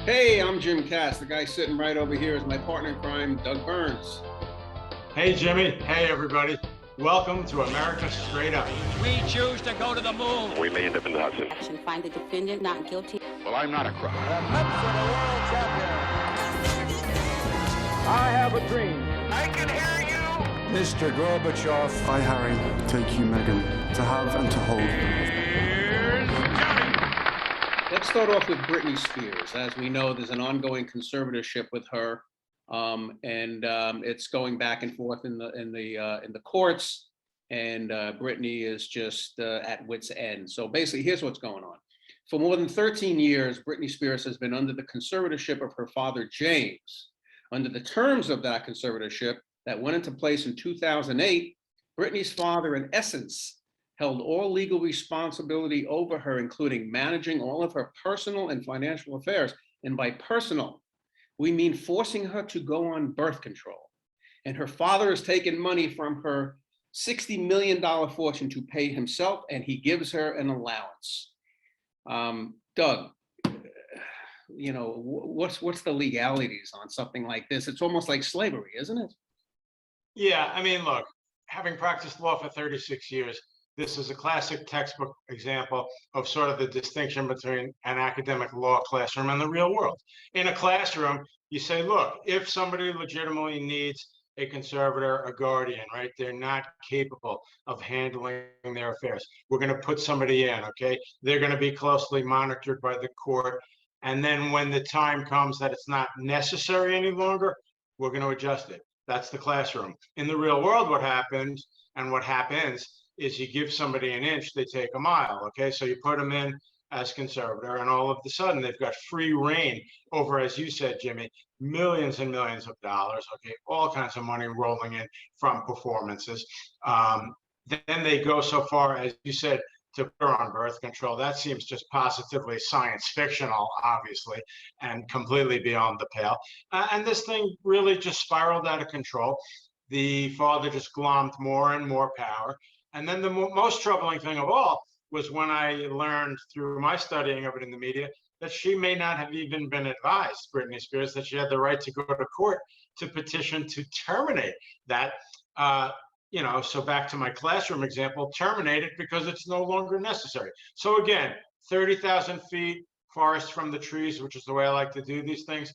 Hey, I'm Jim Katz. The guy sitting right over here is my partner in crime, Doug Burns. Hey, Jimmy. Hey, everybody. Welcome to America Straight Up. We choose to go to the moon. We may end up in the Hudson. Action, find the defendant not guilty. Well, I'm not a crook. The Mets are the world champion. I have a dream. I can hear you. Mr. Gorbachev. I, Harry, take you, Meghan, to have and to hold. Here's Johnny. Let's start off with Britney Spears. As we know, there's an ongoing conservatorship with her, and it's going back and forth in the courts. And Britney is just at wit's end. So basically, here's what's going on. For more than 13 years, Britney Spears has been under the conservatorship of her father, James. Under the terms of that conservatorship that went into place in 2008, Britney's father, in essence, held all legal responsibility over her, including managing all of her personal and financial affairs. And by personal, we mean forcing her to go on birth control. And her father has taken money from her $60 million fortune to pay himself, and he gives her an allowance. Doug, you know, what's the legalities on something like this? It's almost like slavery, isn't it? Yeah, I mean, look, having practiced law for 36 years, this is a classic textbook example of sort of the distinction between an academic law classroom and the real world. In a classroom, you say, look, if somebody legitimately needs a conservator, a guardian, right? They're not capable of handling their affairs. We're going to put somebody in, okay? They're going to be closely monitored by the court. And then when the time comes that it's not necessary any longer, we're going to adjust it. That's the classroom. In the real world, what happens and what happens is you give somebody an inch, they take a mile, okay? So you put them in as conservator, and all of a sudden they've got free reign over, as you said, Jimmy, millions and millions of dollars, okay? All kinds of money rolling in from performances. Then they go so far, as you said, to put her on birth control. That seems just positively science fictional, obviously, and completely beyond the pale. And this thing really just spiraled out of control. The father just glommed more and more power. And then the most troubling thing of all was when I learned through my studying of it in the media that she may not have even been advised, Britney Spears, that she had the right to go to court to petition to terminate that. So back to my classroom example, terminate it because it's no longer necessary. So again, 30,000 feet forest from the trees, which is the way I like to do these things.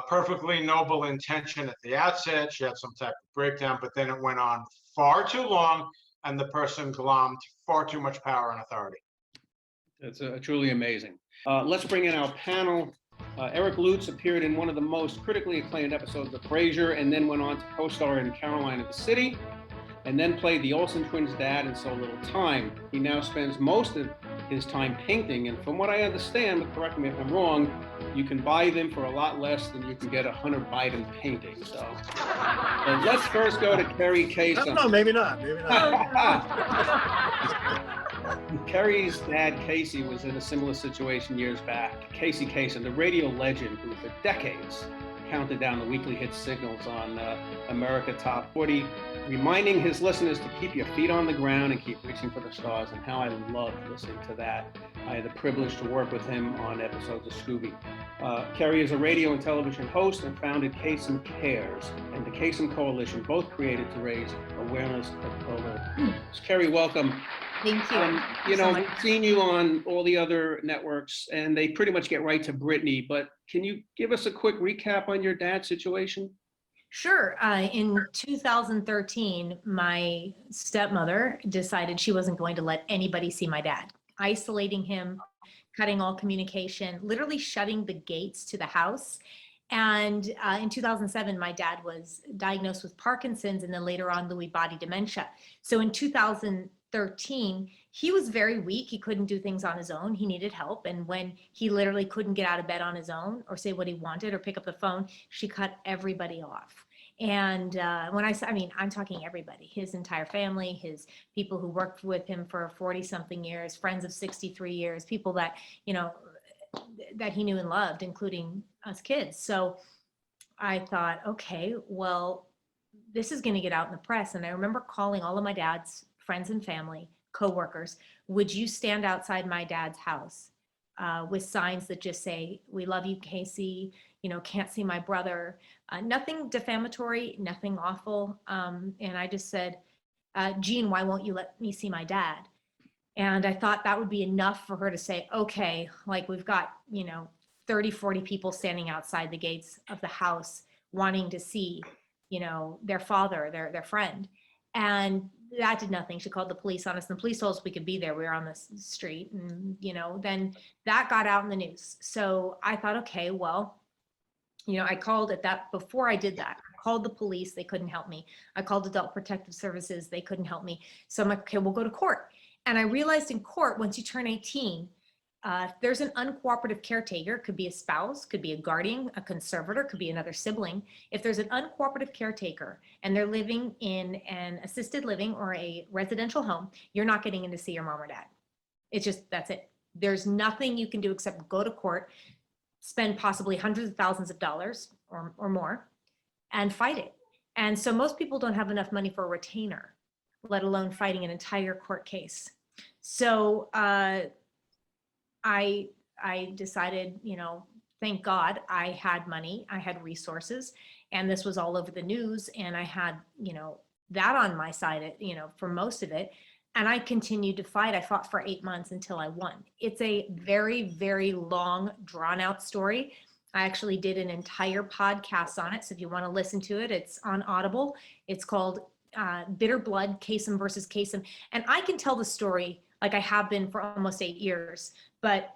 Perfectly noble intention at the outset. She had some type of breakdown, but then it went on far too long, and the person glommed far too much power and authority. It's truly amazing. Let's bring in our panel. Eric Lutes appeared in one of the most critically acclaimed episodes of Frasier, and then went on to co-star in Caroline of the City, and then played the Olsen twins' dad in So Little Time. He now spends most of his time painting, and from what I understand, but correct me if I'm wrong, you can buy them for a lot less than you can get a Hunter Biden painting. So let's first go to Kerri Kasem. No, maybe not. Maybe not. Kerri's dad, Casey, was in a similar situation years back. Casey Kasem, the radio legend who for decades counted down the weekly hit signals on America Top 40, reminding his listeners to keep your feet on the ground and keep reaching for the stars, and how I loved listening to that. I had the privilege to work with him on episodes of Scooby. Kerri is a radio and television host and founded Kasem Cares and the Kasem Coalition, both created to raise awareness of color. Kerri, welcome. Thank you. We've seen you on all the other networks, and they pretty much get right to Britney, but can you give us a quick recap on your dad's situation? Sure. In 2013, my stepmother decided she wasn't going to let anybody see my dad, isolating him, cutting all communication, literally shutting the gates to the house. And in 2007, my dad was diagnosed with Parkinson's and then later on Lewy body dementia. So in 2013, he was very weak. He couldn't do things on his own. He needed help. And when he literally couldn't get out of bed on his own or say what he wanted or pick up the phone, she cut everybody off. And when I'm talking everybody, his entire family, his people who worked with him for 40 something years, friends of 63 years, people that, that he knew and loved, including us kids. So I thought, okay, well, this is going to get out in the press. And I remember calling all of my dad's friends and family, coworkers, would you stand outside my dad's house with signs that just say, "We love you, Casey," "Can't see my brother." Nothing defamatory, nothing awful. And I just said, "Jean, why won't you let me see my dad?" And I thought that would be enough for her to say, okay, like we've got, 30, 40 people standing outside the gates of the house wanting to see, their father, their friend. And that did nothing. She called the police on us, and the police told us we could be there. We were on the street, and, then that got out in the news. So I thought, okay, well, I called before I did that, I called the police. They couldn't help me. I called Adult Protective Services. They couldn't help me. So I'm like, okay, we'll go to court. And I realized in court, once you turn 18, there's an uncooperative caretaker, could be a spouse, could be a guardian, a conservator, could be another sibling. If there's an uncooperative caretaker and they're living in an assisted living or a residential home, you're not getting in to see your mom or dad. It's just, that's it. There's nothing you can do except go to court, spend possibly hundreds of thousands of dollars or more, and fight it. And so most people don't have enough money for a retainer, let alone fighting an entire court case. So I decided, thank God I had money, I had resources, and this was all over the news, and I had, that on my side, for most of it. And I continued to fight. I fought for 8 months until I won. It's a very, very long, drawn out story. I actually did an entire podcast on it. So if you want to listen to it, it's on Audible. It's called Bitter Blood, Kasem versus Kasem. And I can tell the story like I have been for almost 8 years. But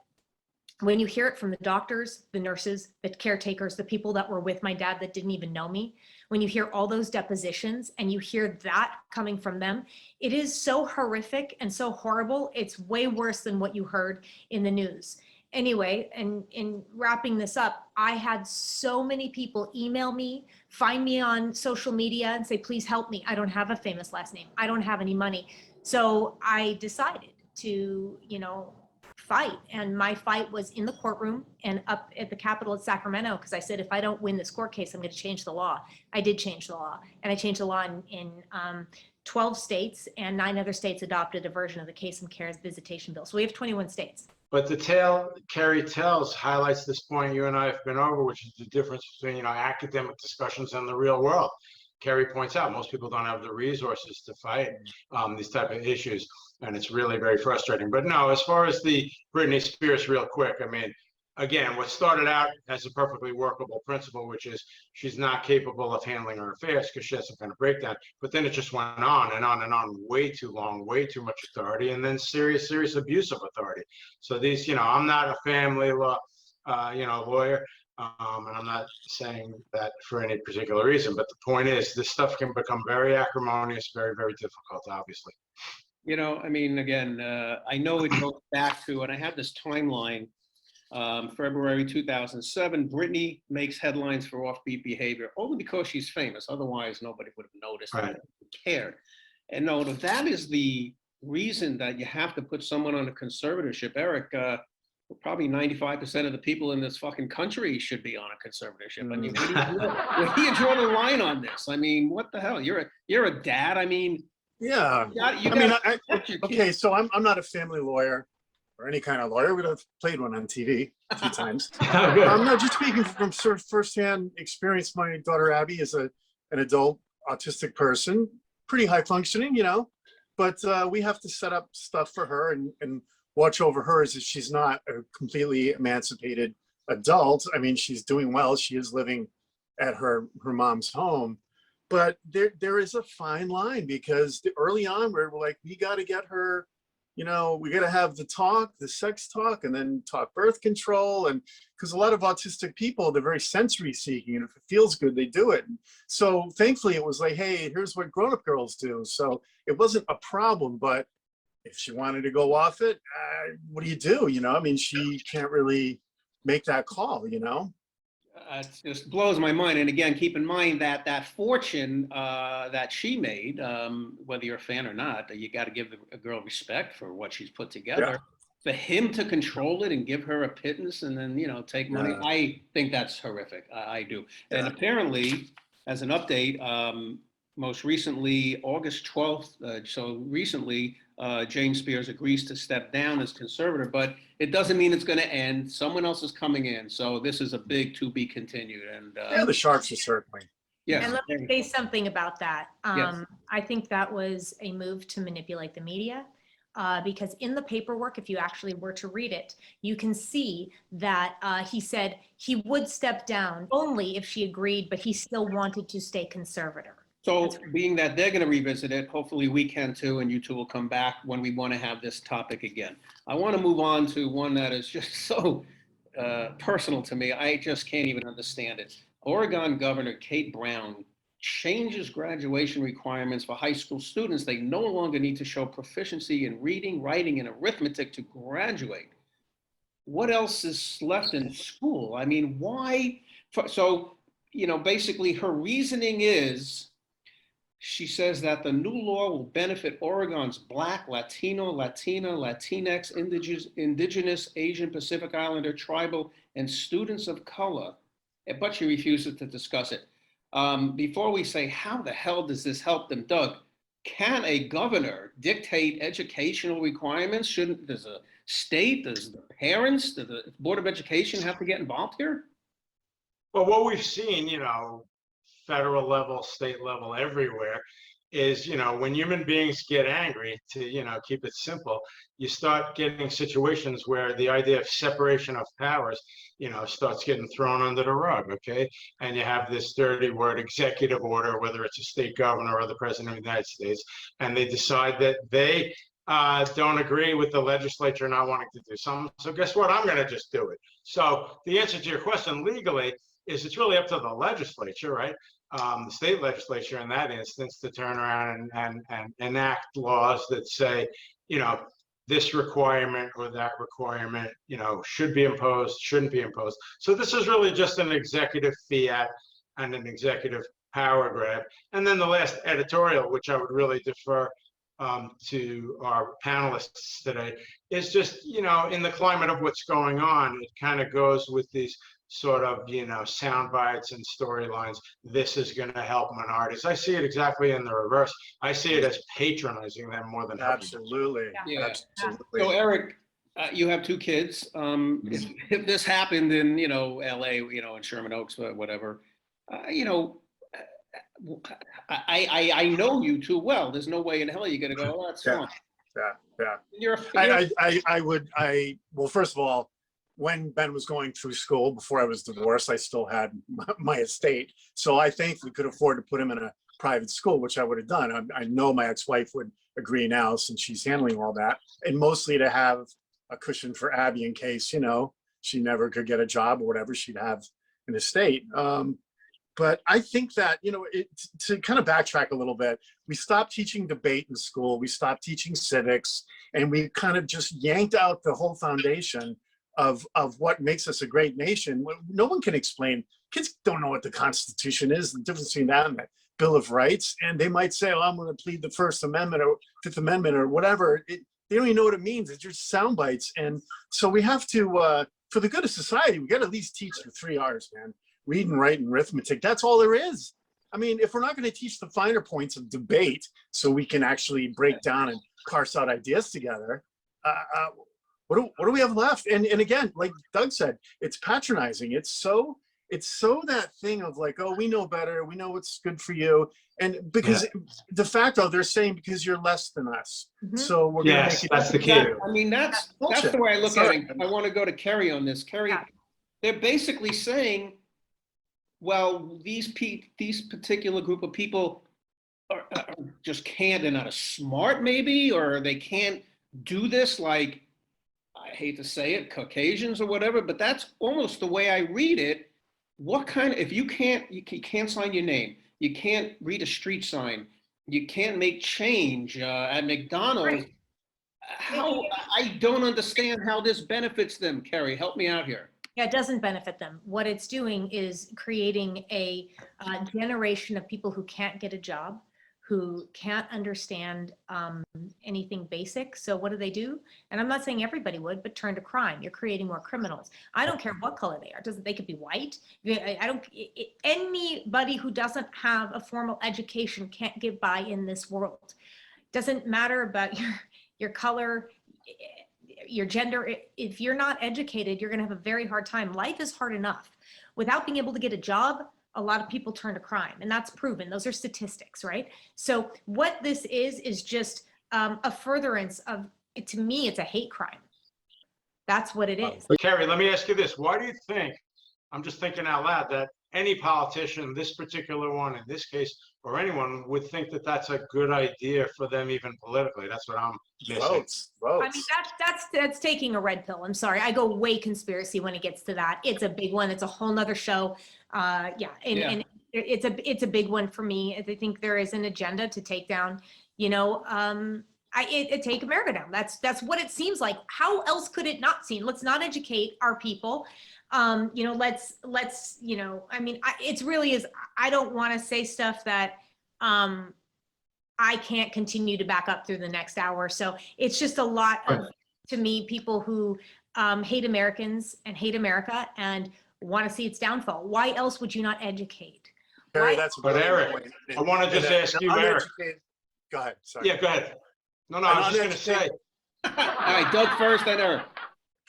when you hear it from the doctors, the nurses, the caretakers, the people that were with my dad that didn't even know me, when you hear all those depositions and you hear that coming from them, it is so horrific and so horrible. It's way worse than what you heard in the news. Anyway, and in wrapping this up, I had so many people email me, find me on social media and say, please help me. I don't have a famous last name. I don't have any money. So I decided to, fight. And my fight was in the courtroom and up at the Capitol at Sacramento, because I said, if I don't win this court case, I'm going to change the law. I did change the law. And I changed the law in 12 states, and 9 other states adopted a version of the Kasem Cares visitation bill. So we have 21 states. But the tale Kerri tells highlights this point you and I have been over, which is the difference between, academic discussions and the real world. Kerri points out most people don't have the resources to fight these type of issues, and it's really very frustrating. But no, as far as the Britney Spears, real quick, I mean, again, what started out as a perfectly workable principle, which is she's not capable of handling her affairs because she has some kind of breakdown. But then it just went on and on and on, way too long, way too much authority, and then serious abuse of authority. So these, I'm not a family law, lawyer. And I'm not saying that for any particular reason, but the point is this stuff can become very acrimonious, very, very difficult, obviously. Again, I know it goes back to, and I have this timeline, February 2007, Britney makes headlines for offbeat behavior, only because she's famous. Otherwise, nobody would have noticed, right, and cared. And no, that is the reason that you have to put someone on a conservatorship. Eric, probably 95% of the people in this fucking country should be on a conservatorship. Where do you draw the line on this? What the hell? You're a dad. Yeah. Okay, so I'm not a family lawyer or any kind of lawyer. We'd have played one on TV a few times. I'm not just speaking from sort of firsthand experience. My daughter Abby is an adult autistic person, pretty high functioning, but we have to set up stuff for her and watch over her as if she's not a completely emancipated adult. She's doing well. She is living at her mom's home, but there is a fine line, because early on we're like, we got to get her, we got to have the sex talk, and then talk birth control. And because a lot of autistic people, they're very sensory seeking, and if it feels good, they do it. And so thankfully it was like, hey, here's what grown-up girls do. So it wasn't a problem, but if she wanted to go off it, what do you do? She can't really make that call, It just blows my mind. And again, keep in mind that fortune that she made, whether you're a fan or not, you got to give a girl respect for what she's put together. Yeah. For him to control it and give her a pittance and then, take money, yeah. I think that's horrific. I do. Yeah. And apparently, as an update, most recently, August 12th, so recently, James Spears agrees to step down as conservator, but it doesn't mean it's going to end. Someone else is coming in. So this is a big to be continued. And Yeah, the Sharps are certainly. yes. And let me say something about that. Yes. I think that was a move to manipulate the media. Because in the paperwork, if you actually were to read it, you can see that he said he would step down only if she agreed, but he still wanted to stay conservator. So being that they're going to revisit it, hopefully we can too, and you two will come back when we want to have this topic again. I want to move on to one that is just so personal to me. I just can't even understand it. Oregon Governor Kate Brown changes graduation requirements for high school students. They no longer need to show proficiency in reading, writing, and arithmetic to graduate. What else is left in school? I mean, why? So, basically her reasoning is, she says that the new law will benefit Oregon's Black, Latino, Latina, Latinx, Indigenous, Asian, Pacific Islander, tribal, and students of color, but she refuses to discuss it. Before we say, how the hell does this help them, Doug, can a governor dictate educational requirements? Does a state, does the parents, does the Board of Education have to get involved here? Well, what we've seen, federal level, state level, everywhere, is, when human beings get angry, to, keep it simple, you start getting situations where the idea of separation of powers, starts getting thrown under the rug, okay? And you have this dirty word, executive order, whether it's a state governor or the president of the United States, and they decide that they don't agree with the legislature not wanting to do something. So guess what? I'm going to just do it. So the answer to your question legally is it's really up to the legislature, right? The state legislature in that instance to turn around and enact laws that say, this requirement or that requirement, should be imposed, shouldn't be imposed. So this is really just an executive fiat and an executive power grab. And then the last editorial, which I would really defer to our panelists today, is just, in the climate of what's going on, it kind of goes with these sort of, sound bites and storylines. This is going to help minorities. I see it exactly in the reverse. I see it as patronizing them more than Absolutely. Yeah. Absolutely. So Eric, you have 2 kids. If this happened in, LA, in Sherman Oaks, whatever, I know you too well. There's no way in hell you're going to go, oh, that's fine. Yeah. Well, first of all, when Ben was going through school, before I was divorced, I still had my estate. So I thankfully could afford to put him in a private school, which I would have done. I know my ex-wife would agree now since she's handling all that. And mostly to have a cushion for Abby in case, she never could get a job or whatever, she'd have an estate. But I think that, to kind of backtrack a little bit, we stopped teaching debate in school, we stopped teaching civics, and we kind of just yanked out the whole foundation of what makes us a great nation. No one can explain. Kids don't know what the Constitution is, the difference between that and the Bill of Rights. And they might say, oh, I'm going to plead the First Amendment or Fifth Amendment or whatever. They don't even know what it means. It's just sound bites. And so we have to, for the good of society, we got to at least teach the 3 R's, man. Read and write and arithmetic. That's all there is. I mean, if we're not going to teach the finer points of debate so we can actually break down and parse out ideas together, what do we have left? And again, like Doug said, it's patronizing. It's so that thing of like, oh, we know better. We know what's good for you. And because de facto, they're saying because you're less than us. Mm-hmm. So we're going to make it. That's the key. I mean, that's the way I look at it. I want to go to Kerri on this. Kerri, they're basically saying, well, these particular group of people are just can't, they're not as smart maybe, or they can't do this like, I hate to say it, Caucasians or whatever, but that's almost the way I read it. What kind of, if you can't sign your name, you can't read a street sign, you can't make change at McDonald's, right. How, I don't understand how this benefits them. Kerri, help me out here. Yeah, it doesn't benefit them. What it's doing is creating a generation of people who can't get a job, who can't understand anything basic. So what do? And I'm not saying everybody would, but turn to crime. You're creating more criminals. I don't care what color they are. They could be white. Anybody who doesn't have a formal education can't get by in this world. Doesn't matter about your color, your gender. If you're not educated, you're going to have a very hard time. Life is hard enough. Without being able to get a job, a lot of people turn to crime, and that's proven. Those are statistics, right? So what this is just a furtherance of, to me, it's a hate crime. That's what it is. Kerri, let me ask you this. Why do you think, I'm just thinking out loud, that any politician, this particular one in this case, or anyone would think that that's a good idea for them even politically? That's what I'm missing. Votes. I mean, that's taking a red pill. I'm sorry. I go way conspiracy when it gets to that. It's a big one. It's a whole nother show. And it's a big one for me. I think there is an agenda to take down, take America down. That's what it seems like. How else could it not seem? Let's not educate our people. Let's I mean, it's really is, I don't want to say stuff that I can't continue to back up through the next hour. So it's just a lot of, to me, people who hate Americans and hate America and want to see its downfall. Why else would you not educate? Kerri, that's But Eric, I want to just ask you, Eric. Go ahead. Sorry. Yeah, go ahead. No, I was just going to say. All right, Doug first, then Eric.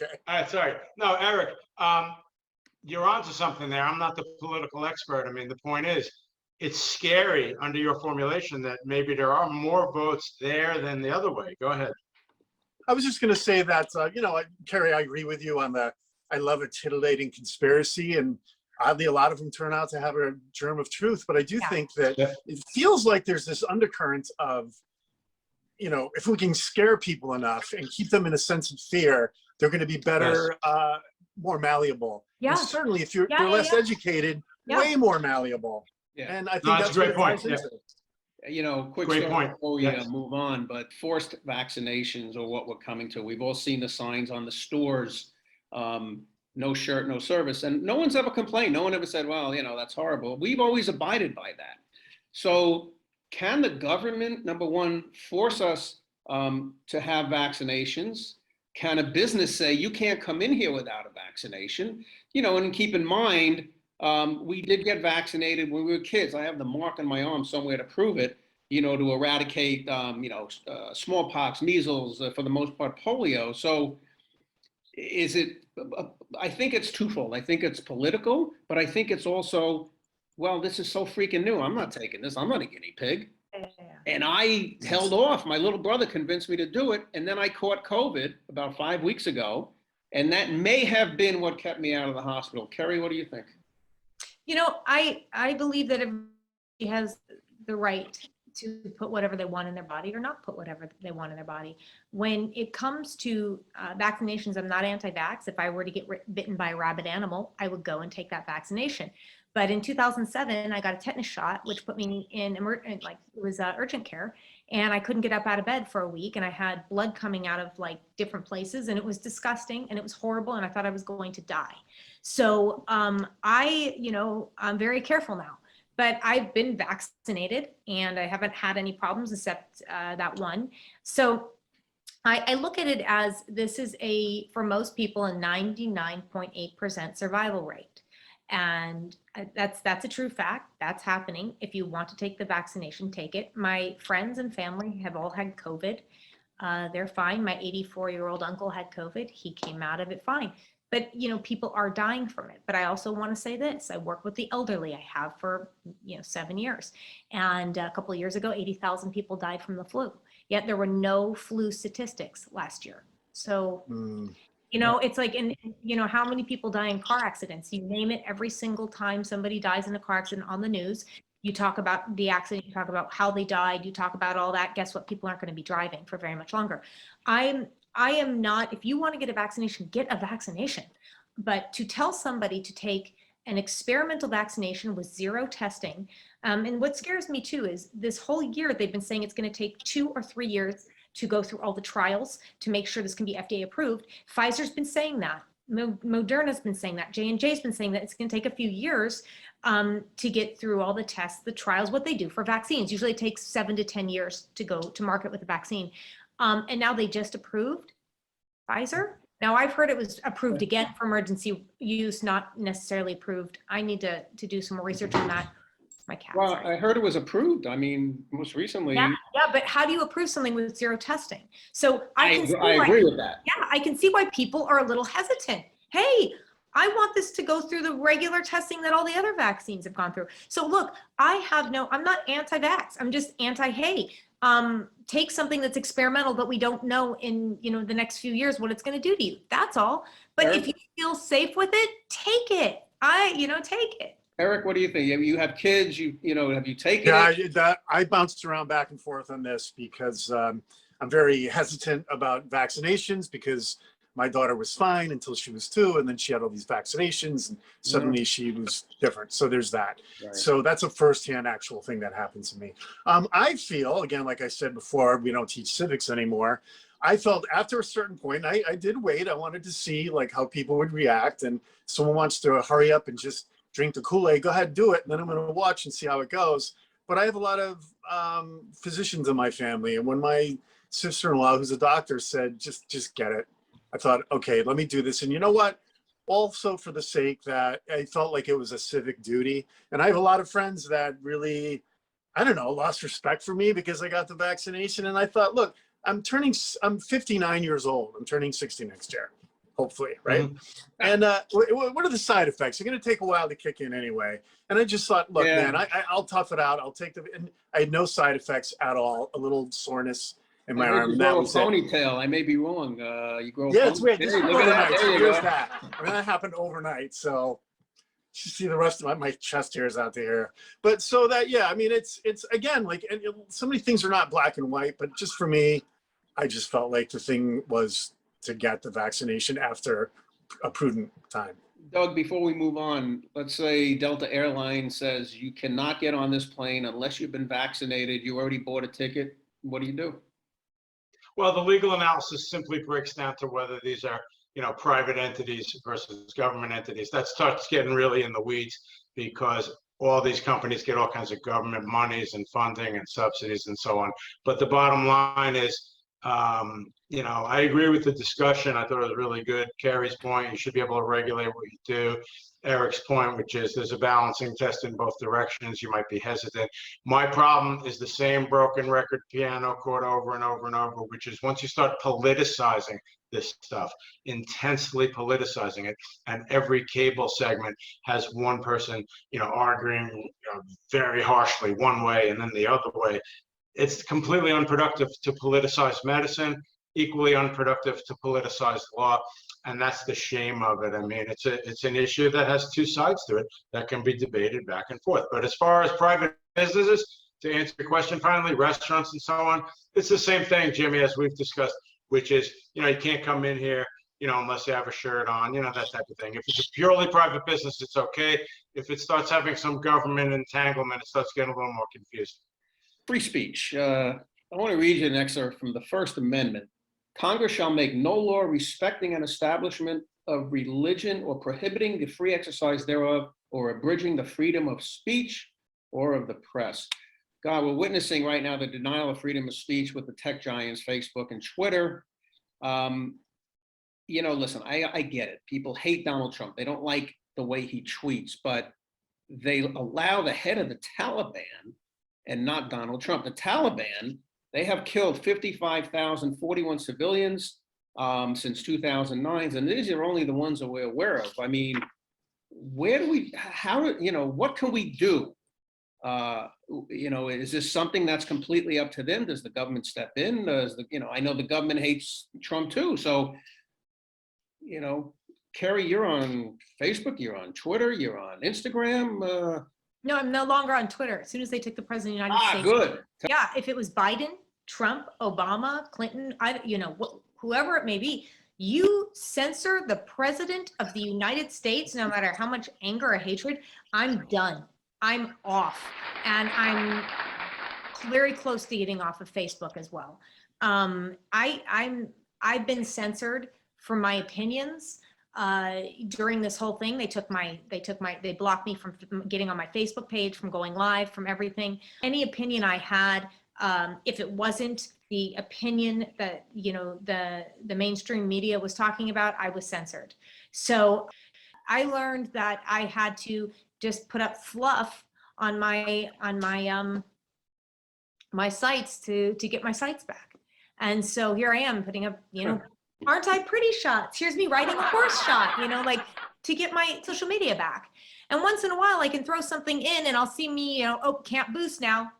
Okay. All right, sorry. No, Eric, you're onto something there. I'm not the political expert. I mean, the point is, it's scary under your formulation that maybe there are more votes there than the other way. Go ahead. I was just going to say that, Kerri, I agree with you on the, I love a titillating conspiracy, and oddly, a lot of them turn out to have a germ of truth. But I do think that it feels like there's this undercurrent of, if we can scare people enough and keep them in a sense of fear, they're going to be better, more malleable. Yeah. And certainly, if they're less educated, way more malleable. Yeah. And I think that's a great point. Quick Great story point. before we Yes. move on, but forced vaccinations are what we're coming to. We've all seen the signs on the stores, no shirt, no service, and no one's ever complained. No one ever said, well, that's horrible. We've always abided by that. So can the government, number one, force us to have vaccinations? Can a business say, you can't come in here without a vaccination? And keep in mind, we did get vaccinated when we were kids. I have the mark on my arm somewhere to prove it, to eradicate, smallpox, measles, for the most part, polio. So I think it's twofold. I think it's political, but I think it's also, well, this is so freaking new. I'm not taking this. I'm not a guinea pig. And I held off. My little brother convinced me to do it. And then I caught COVID about 5 weeks ago. And that may have been what kept me out of the hospital. Kerri, what do you think? I believe that everybody has the right to put whatever they want in their body or not put whatever they want in their body. When it comes to vaccinations, I'm not anti-vax. If I were to get bitten by a rabid animal, I would go and take that vaccination. But in 2007, I got a tetanus shot, which put me in urgent care, and I couldn't get up out of bed for a week, and I had blood coming out of different places, and it was disgusting, and it was horrible, and I thought I was going to die. So I'm very careful now. But I've been vaccinated and I haven't had any problems except that one. So I look at it as this is for most people, a 99.8% survival rate. And that's a true fact. That's happening. If you want to take the vaccination, take it. My friends and family have all had COVID. They're fine. My 84-year-old uncle had COVID. He came out of it fine. But, people are dying from it. But I also want to say this. I work with the elderly. I have for, 7 years. And a couple of years ago, 80,000 people died from the flu. Yet there were no flu statistics last year. So, it's like, how many people die in car accidents? You name it, every single time somebody dies in a car accident on the news, you talk about the accident, you talk about how they died, you talk about all that. Guess what? People aren't going to be driving for very much longer. I am not, if you want to get a vaccination, get a vaccination. But to tell somebody to take an experimental vaccination with zero testing, and what scares me too is this whole year they've been saying it's going to take 2 or 3 years to go through all the trials to make sure this can be FDA approved. Pfizer's been saying that. Moderna's been saying that. J&J's been saying that it's going to take a few years to get through all the tests, the trials, what they do for vaccines. Usually it takes 7 to 10 years to go to market with a vaccine. And now they just approved Pfizer. Now I've heard it was approved again for emergency use, not necessarily approved. I need to do some more research on that. My cat. Well, sorry. I heard it was approved. I mean, most recently. Yeah, Yeah, but how do you approve something with zero testing? So I agree with that. Yeah, I can see why people are a little hesitant. Hey, I want this to go through the regular testing that all the other vaccines have gone through. So look, I'm not anti-vax. I'm just hey, take something that's experimental that we don't know in, the next few years what it's going to do to you. That's all. But Eric? if you feel safe with it, take it. Take it. Eric, what do you think? You have kids, have you taken Yeah, it? I bounced around back and forth on this because I'm very hesitant about vaccinations because my daughter was fine until she was 2, and then she had all these vaccinations, and suddenly she was different. So there's that. Right. So that's a firsthand actual thing that happened to me. I feel, again, like I said before, we don't teach civics anymore. I felt after a certain point, I did wait. I wanted to see like how people would react, and someone wants to hurry up and just drink the Kool-Aid, go ahead, do it. And then I'm going to watch and see how it goes. But I have a lot of physicians in my family. And when my sister-in-law, who's a doctor, said, just get it, I thought, okay, let me do this. And you know what? Also for the sake that I felt like it was a civic duty. And I have a lot of friends that really, I don't know, lost respect for me because I got the vaccination. And I thought, look, I'm 59 years old. I'm turning 60 next year, hopefully, right? Mm-hmm. And what are the side effects? They're going to take a while to kick in anyway. And I just thought, look, man, I'll tough it out. I'll take and I had no side effects at all. A little soreness in my arm. You grow a ponytail. I may be wrong. You grow a ponytail. It's weird. Hey, look at that. Here's that. I mean, that happened overnight. So you see the rest of my chest hairs out there. But so that, yeah, I mean, it's again, like, and so many things are not black and white, but just for me, I just felt like the thing was to get the vaccination after a prudent time. Doug, before we move on, let's say Delta Airlines says you cannot get on this plane unless you've been vaccinated. You already bought a ticket. What do you do? Well, the legal analysis simply breaks down to whether these are, private entities versus government entities. That starts getting really in the weeds because all these companies get all kinds of government monies and funding and subsidies and so on. But the bottom line is, I agree with the discussion. I thought it was really good. Kerri's point, you should be able to regulate what you do. Eric's point, which is there's a balancing test in both directions. You might be hesitant. My problem is the same broken record piano chord over and over and over, which is once you start politicizing this stuff, intensely politicizing it, and every cable segment has one person, arguing very harshly one way and then the other way. It's completely unproductive to politicize medicine, equally unproductive to politicize law. And that's the shame of it. I mean, it's an issue that has two sides to it that can be debated back and forth. But as far as private businesses, to answer your question finally, restaurants and so on, it's the same thing, Jimmy, as we've discussed, which is, you can't come in here, unless you have a shirt on, that type of thing. If it's a purely private business, it's okay. If it starts having some government entanglement, it starts getting a little more confusing. Free speech. I want to read you an excerpt from the First Amendment. Congress shall make no law respecting an establishment of religion or prohibiting the free exercise thereof or abridging the freedom of speech or of the press. God, we're witnessing right now the denial of freedom of speech with the tech giants, Facebook and Twitter. Listen, I get it. People hate Donald Trump. They don't like the way he tweets, but they allow the head of the Taliban and not Donald Trump. The Taliban, they have killed 55,041 civilians since 2009, and these are only the ones that we're aware of. I mean, what can we do? Is this something that's completely up to them? Does the government step in? I know the government hates Trump too. So, Kerri, you're on Facebook, you're on Twitter, you're on Instagram. No, I'm no longer on Twitter. As soon as they took the president of the United States. Good. Yeah, if it was Biden, Trump, Obama, Clinton, whoever it may be, you censor the president of the United States, no matter how much anger or hatred, I'm done. I'm off. And I'm very close to getting off of Facebook as well. I've been censored for my opinions. During this whole thing, they blocked me from getting on my Facebook page, from going live, from everything. Any opinion I had, if it wasn't the opinion that, the mainstream media was talking about, I was censored. So I learned that I had to just put up fluff on my my sites to get my sites back. And so here I am putting up, aren't I pretty shots? Here's me riding a horse shot, like to get my social media back. And once in a while I can throw something in and I'll see me, can't boost now.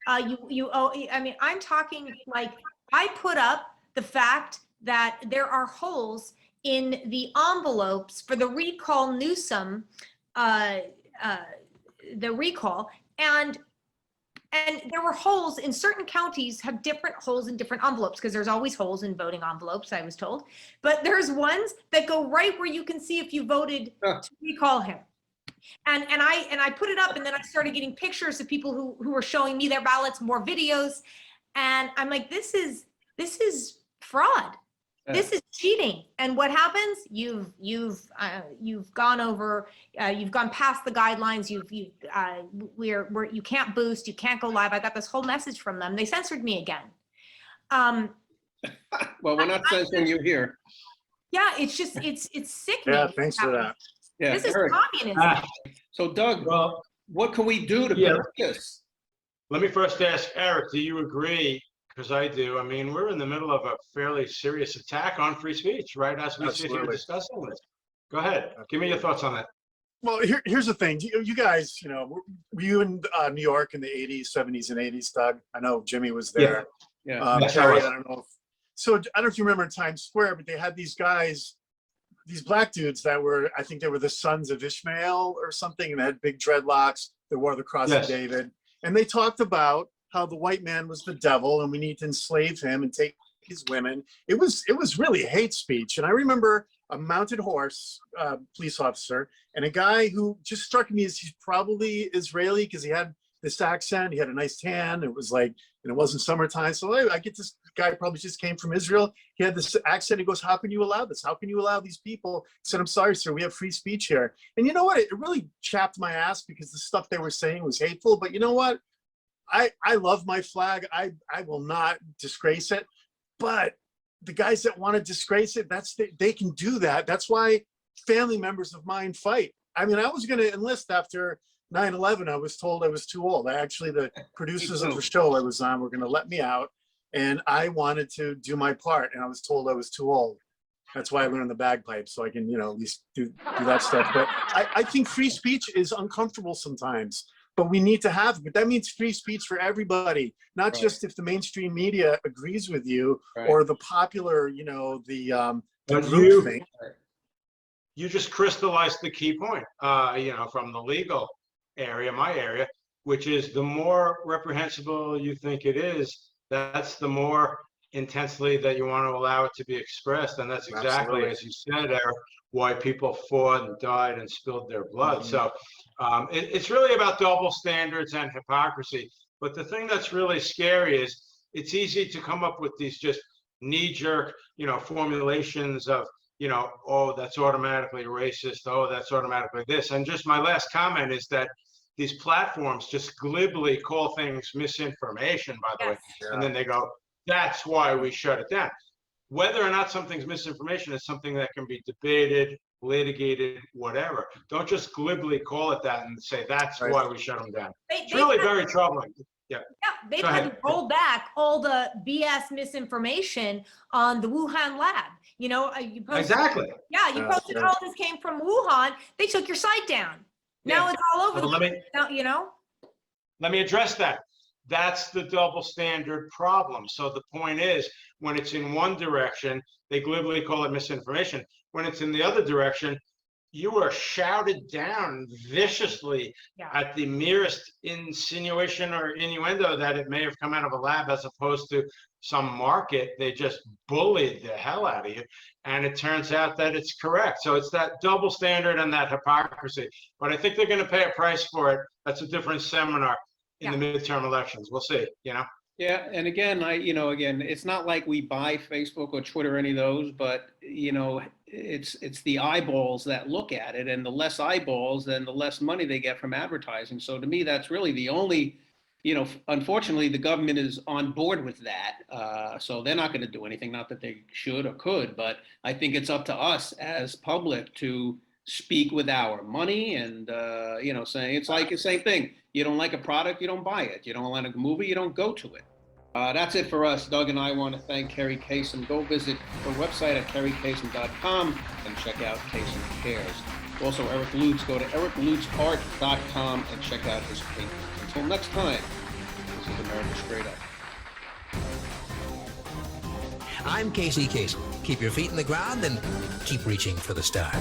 I'm talking like I put up the fact that there are holes in the envelopes for the recall Newsom, the recall, and there were holes in certain counties have different holes in different envelopes because there's always holes in voting envelopes, I was told. But there's ones that go right where you can see if you voted to recall him. And I put it up, and then I started getting pictures of people who were showing me their ballots, more videos, and I'm like, this is fraud. This is cheating. And what happens? You've gone over, you've gone past the guidelines. You can't boost, you can't go live. I got this whole message from them. They censored me again. Well, we're not censoring you here. Yeah, it's just it's sickening. Yeah, thanks for that. Yeah, This is Eric. communism. So Doug, Well, what can we do to Yeah. prevent this? let me first ask Eric, do you agree? Because I do. I mean, we're in the middle of a fairly serious attack on free speech, right? As we sit here Absolutely. discussing this. Go ahead. Give me your thoughts on that. Well, here's the thing. You guys, were you in New York in the 80s, 70s, and 80s, Doug? I know Jimmy was there. Yeah. Yes, I Kerri, was. I don't know. So I don't know if you remember Times Square, but they had these guys, these black dudes that were, I think they were the sons of Ishmael or something, and they had big dreadlocks. They wore the cross Yes. of David. And they talked about how the white man was the devil and we need to enslave him and take his women. It was really hate speech. And I remember a mounted horse police officer and a guy who just struck me as he's probably Israeli because he had this accent. He had a nice tan. It was like, and it wasn't summertime. So I get this guy probably just came from Israel. He had this accent. He goes, how can you allow this? How can you allow these people? I said, I'm sorry, sir, we have free speech here. And you know what? It really chapped my ass because the stuff they were saying was hateful. But you know what? I love my flag. I will not disgrace it. But the guys that want to disgrace it, they can do that. That's why family members of mine fight. I mean, I was going to enlist after 9/11. I was told I was too old. The producers of the show I was on were going to let me out, and I wanted to do my part, and I was told I was too old. That's why I learned the bagpipes, so I can, at least do that stuff. But I think free speech is uncomfortable sometimes. But we need to have it. But that means free speech for everybody, not just if the mainstream media agrees with you or the popular, the group thing. You just crystallized the key point, from the legal area, my area, which is the more reprehensible you think it is, that's the more intensely that you want to allow it to be expressed. And that's exactly, as you said, Eric, why people fought and died and spilled their blood. So it's really about double standards and hypocrisy. But the thing that's really scary is it's easy to come up with these just knee-jerk, formulations of, oh, that's automatically racist. Oh, that's automatically this. And just my last comment is that these platforms just glibly call things misinformation, by the way. And then they go, that's why we shut it down. Whether or not something's misinformation is something that can be debated, litigated, whatever. Don't just glibly call it that and say that's why we shut them down. It's really very troubling. Yeah. They've had to roll back all the BS misinformation on the Wuhan lab. You posted, exactly. Yeah, you posted, oh, this came from Wuhan. They took your site down. Now it's all over the place. Let me address that. That's the double standard problem. So the point is, when it's in one direction, they glibly call it misinformation. When it's in the other direction, you are shouted down viciously at the merest insinuation or innuendo that it may have come out of a lab as opposed to some market. They just bullied the hell out of you. And it turns out that it's correct. So it's that double standard and that hypocrisy. But I think they're going to pay a price for it. That's a different seminar in the midterm elections. We'll see, Yeah, and again, it's not like we buy Facebook or Twitter, any of those, but it's the eyeballs that look at it, and the less eyeballs, then the less money they get from advertising. So to me, that's really the only, unfortunately, the government is on board with that. So they're not going to do anything, not that they should or could, but I think it's up to us as public to speak with our money and, saying it's like the same thing. You don't like a product, you don't buy it. You don't like a movie, you don't go to it. That's it for us. Doug and I want to thank Kerri Kasem. Go visit her website at kerrikasem.com and check out Kasem Cares. Also, Eric Lutes. Go to ericlutesart.com and check out his paintings. Until next time, this is America Straight Up. I'm Casey Kasem. Keep your feet in the ground and keep reaching for the stars.